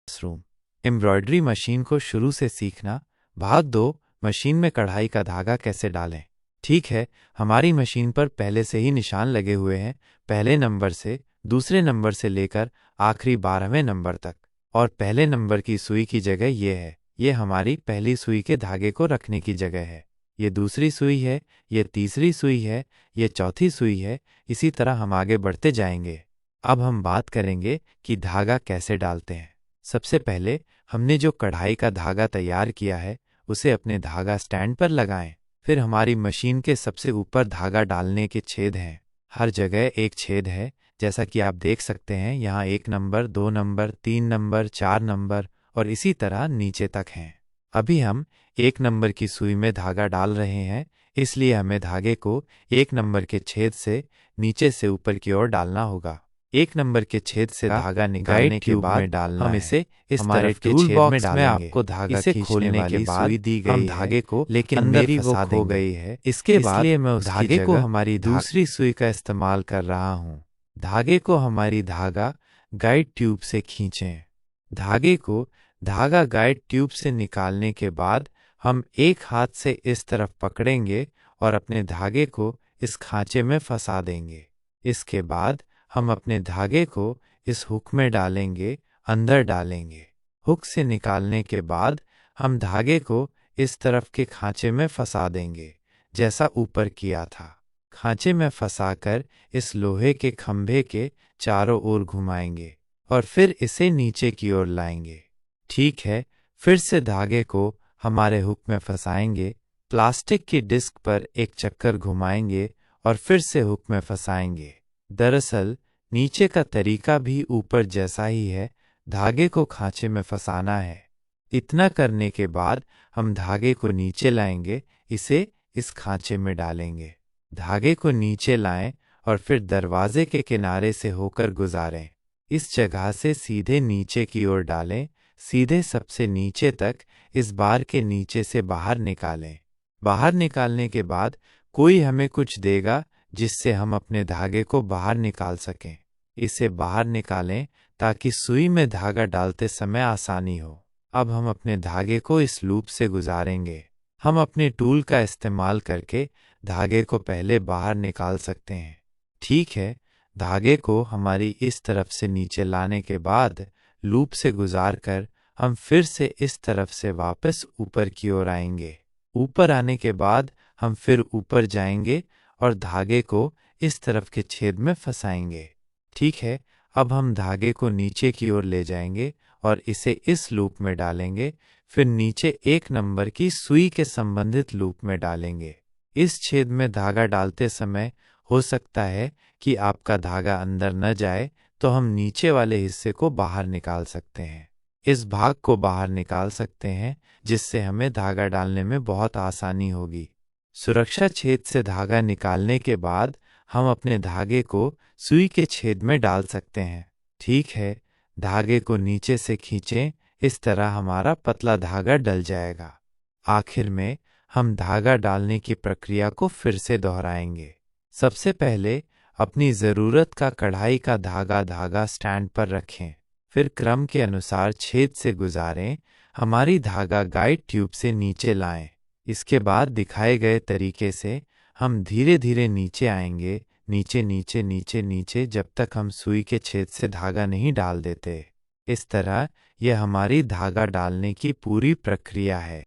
Classroom. Embroidery machine को शुरू से सीखना। भाग 2। मशीन में कढ़ाई का धागा कैसे डालें। ठीक है, हमारी मशीन पर पहले से ही निशान लगे हुए हैं, पहले नंबर से दूसरे नंबर से लेकर आखिरी 12वें नंबर तक। और पहले नंबर की सुई की जगह ये है। ये हमारी पहली सुई के धागे को रखने की जगह है। ये दूसरी सुई है, ये तीसरी सुई है, ये चौथी सुई है। इसी तरह हम आगे बढ़ते जाएंगे। अब हम बात करेंगे कि धागा कैसे डालते हैं। सबसे पहले हमने जो कढ़ाई का धागा तैयार किया है उसे अपने धागा स्टैंड पर लगाएं। फिर हमारी मशीन के सबसे ऊपर धागा डालने के छेद हैं। हर जगह एक छेद है, जैसा कि आप देख सकते हैं। यहाँ 1 नंबर, 2 नंबर, 3 नंबर, 4 नंबर और इसी तरह नीचे तक हैं। अभी हम 1 नंबर की सुई में धागा डाल रहे हैं, इसलिए हमें धागे को 1 नंबर के छेद से नीचे से ऊपर की ओर डालना होगा। 1 नंबर के छेद से धागा निकालने के बाद हम इसे इस तरफ के छेद में डालेंगे। आपको धागा इसे खोलने के बाद सुई दी गई हम धागे को लेकिन मेरी वो खो गई है। इसके बाद मैं उस धागे को हमारी दूसरी सुई का इस्तेमाल कर रहा हूँ। धागे को हमारी धागा गाइड ट्यूब से खींचें। धागे को धागा गाइड ट्यूब से निकालने के बाद हम एक हाथ से इस तरफ पकड़ेंगे और अपने धागे को इस खांचे में फंसा देंगे। इसके बाद हम अपने धागे को इस हुक में डालेंगे, अंदर डालेंगे। हुक से निकालने के बाद हम धागे को इस तरफ के खांचे में फंसा देंगे, जैसा ऊपर किया था। खांचे में फंसाकर इस लोहे के खंभे के चारों ओर घुमाएंगे और फिर इसे नीचे की ओर लाएंगे। ठीक है, फिर से धागे को हमारे हुक में फंसाएंगे, प्लास्टिक की डिस्क पर एक चक्कर घुमाएंगे और फिर से हुक में फंसाएंगे। दरअसल नीचे का तरीका भी ऊपर जैसा ही है, धागे को खांचे में फंसाना है। इतना करने के बाद हम धागे को नीचे लाएंगे, इसे इस खांचे में डालेंगे। धागे को नीचे लाएं और फिर दरवाजे के किनारे से होकर गुजारें। इस जगह से सीधे नीचे की ओर डालें, सीधे सबसे नीचे तक। इस बार के नीचे से बाहर निकालें। बाहर निकालने के बाद कोई हमें कुछ देगा जिससे हम अपने धागे को बाहर निकाल सकें। इसे बाहर निकालें ताकि सुई में धागा डालते समय आसानी हो। अब हम अपने धागे को इस लूप से गुजारेंगे। हम अपने टूल का इस्तेमाल करके धागे को पहले बाहर निकाल सकते हैं। ठीक है, धागे को हमारी इस तरफ से नीचे लाने के बाद लूप से गुजार कर हम फिर से इस तरफ से वापस ऊपर की ओर आएंगे। ऊपर आने के बाद हम फिर ऊपर जाएंगे और धागे को इस तरफ के छेद में फंसाएंगे। ठीक है, अब हम धागे को नीचे की ओर ले जाएंगे और इसे इस लूप में डालेंगे। फिर नीचे 1 नंबर की सुई के संबंधित लूप में डालेंगे। इस छेद में धागा डालते समय हो सकता है कि आपका धागा अंदर न जाए, तो हम नीचे वाले हिस्से को बाहर निकाल सकते हैं। इस भाग को बाहर निकाल सकते हैं, जिससे हमें धागा डालने में बहुत आसानी होगी। सुरक्षा छेद से धागा निकालने के बाद हम अपने धागे को सुई के छेद में डाल सकते हैं। ठीक है, धागे को नीचे से खींचें, इस तरह हमारा पतला धागा डल जाएगा। आखिर में हम धागा डालने की प्रक्रिया को फिर से दोहराएंगे। सबसे पहले अपनी ज़रूरत का कढ़ाई का धागा स्टैंड पर रखें। फिर क्रम के अनुसार छेद से गुजारें। हमारी धागा गाइड ट्यूब से नीचे लाएं। इसके बाद दिखाए गए तरीके से हम धीरे धीरे नीचे आएंगे, नीचे नीचे नीचे नीचे, जब तक हम सुई के छेद से धागा नहीं डाल देते। इस तरह यह हमारी धागा डालने की पूरी प्रक्रिया है।